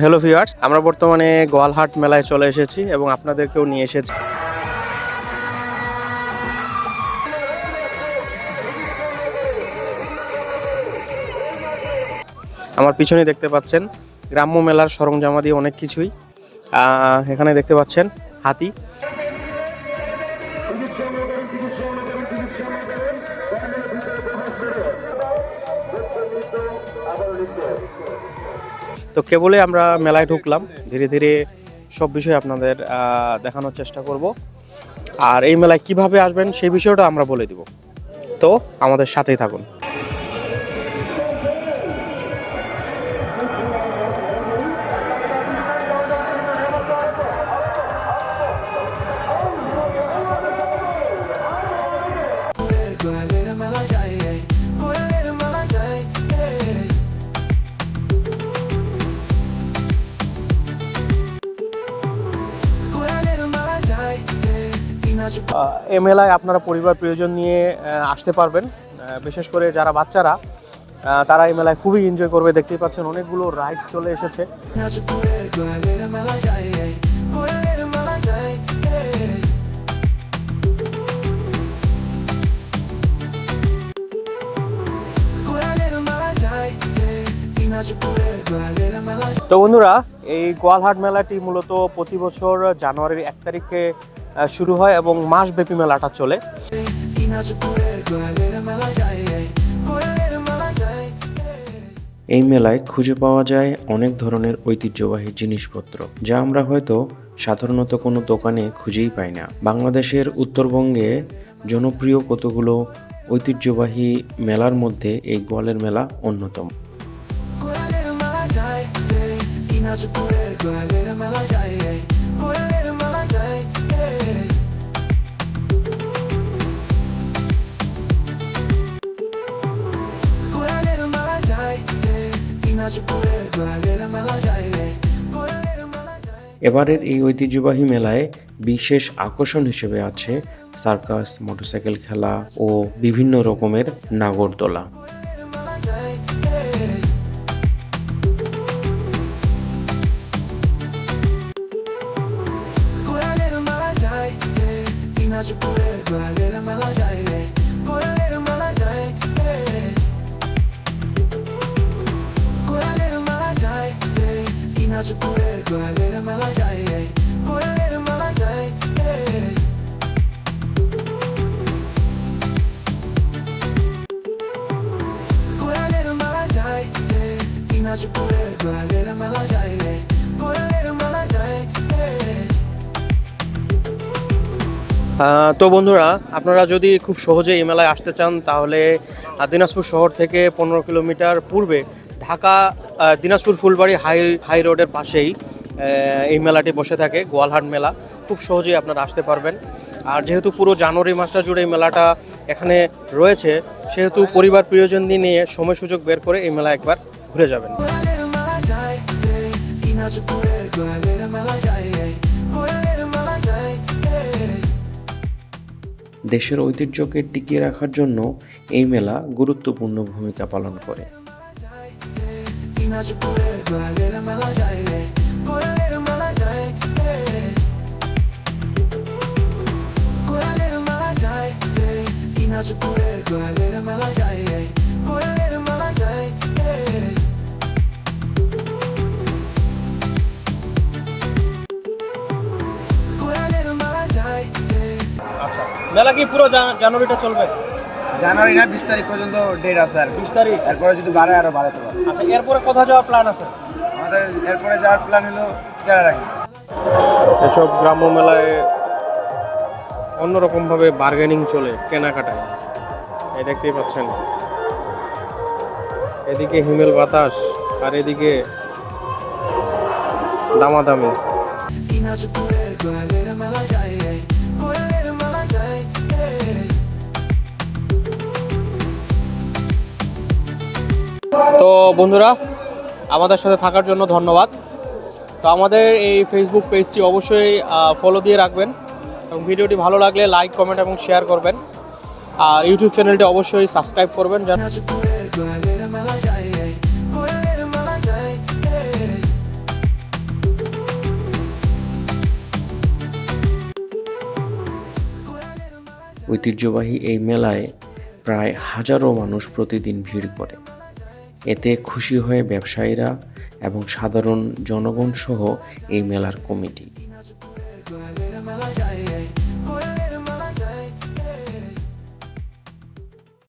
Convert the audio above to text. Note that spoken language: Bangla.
হ্যালো ভিউয়ার্স, আমরা বর্তমানে গোয়ালহাট মেলায় চলে এসেছি এবং আপনাদেরকেও নিয়ে এসেছি। আমার পিছনে দেখতে পাচ্ছেন গ্রাম্য মেলার সরঞ্জামাদি অনেক কিছুই। এখানে দেখতে পাচ্ছেন হাতি। তো কেবলই আমরা মেলায় ঢুকলাম, ধীরে ধীরে সব বিষয় আপনাদের দেখানোর চেষ্টা করব। আর এই মেলায় কিভাবে আসবেন সেই বিষয়টা আমরা বলে দিব, তো আমাদের সাথেই থাকুন। এই মেলায় আপনারা পরিবার প্রিয়জন নিয়ে আসতে পারবেন। বিশেষ করে যারা বাচ্চারা, তারা এই মেলায় খুবই এনজয় করবে। দেখতেই পাচ্ছেন অনেকগুলো রাইড চলে এসেছে। তো বন্ধুরা, এই গোয়ালহাট মেলাটি মূলত প্রতি বছর জানুয়ারির 1 তারিখে শুরু হয় এবং মাসব্যাপী মেলাটা চলে। এই মেলায় খুঁজে পাওয়া যায় অনেক ধরনের ঐতিহ্যবাহী জিনিসপত্র, যা আমরা হয়তো সাধারণত কোনো দোকানে খুঁজেই পাই না। বাংলাদেশের উত্তরবঙ্গে জনপ্রিয় কতগুলো ঐতিহ্যবাহী মেলার মধ্যে এই গোয়ালের মেলা অন্যতম। এবারের এই ঐতিহ্যবাহী মেলায় বিশেষ আকর্ষণ হিসেবে আছে সার্কাস, মোটরসাইকেল খেলা ও বিভিন্ন রকমের নাগরদোলা। তো বন্ধুরা, আপনারা যদি খুব সহজে এই মেলায় আসতে চান তাহলে দিনাজপুর শহর থেকে 15 কিলোমিটার পূর্বে ঢাকা দিনাজপুর ফুলবাড়ি হাই রোডের পাশেই এই মেলাটি বসে থাকে, গোয়ালহাট মেলা। খুব সহজেই আপনারা আসতে পারবেন। আর যেহেতু পুরো জানুয়ারি মাসটা জুড়ে এই মেলাটা এখানে রয়েছে, সেহেতু পরিবার প্রিয়জন নিয়ে সময় সুযোগ বের করে এই মেলা একবার ঘুরে যাবেন। দেশের ঐতিহ্যকে টিকিয়ে রাখার জন্য এই মেলা গুরুত্বপূর্ণ ভূমিকা পালন করে। মেলা কি পুরো জানুয়ারিটা চলবে? জানুয়ারি না, 20 তারিখ পর্যন্ত ডেট আছে। আর 20 তারিখ, এরপরে যদি বাড়ে আরো বাড়াতে পারে। আচ্ছা, এরপরে কোথাও যাওয়ার প্ল্যান আছে? আমাদের এরপরে যাওয়ার প্ল্যান হলো চারারাঙ্গি। এসব গ্রাম্য মেলায় অন্যরকমভাবে বার্গেনিং চলে, কেনাকাটায়। এই দেখতেই পাচ্ছেন, এদিকে হিমেল বাতাস আর এদিকে দামাদামি। তো বন্ধুরা, আমাদের সাথে থাকার জন্য ধন্যবাদ। তো আমাদের এই ফেসবুক পেজটি অবশ্যই ফলো দিয়ে রাখবেন এবং ভিডিওটি ভালো লাগলে লাইক, কমেন্ট এবং শেয়ার করবেন। আর ইউটিউব চ্যানেলটি অবশ্যই সাবস্ক্রাইব করবেন যেন ঐতিহ্যবাহী এই মেলায় প্রায় হাজারো মানুষ প্রতিদিন ভিড় করে। এতে খুশি হয়ে ব্যবসায়ীরা এবং সাধারণ জনগণ সহ এই মেলার কমিটি।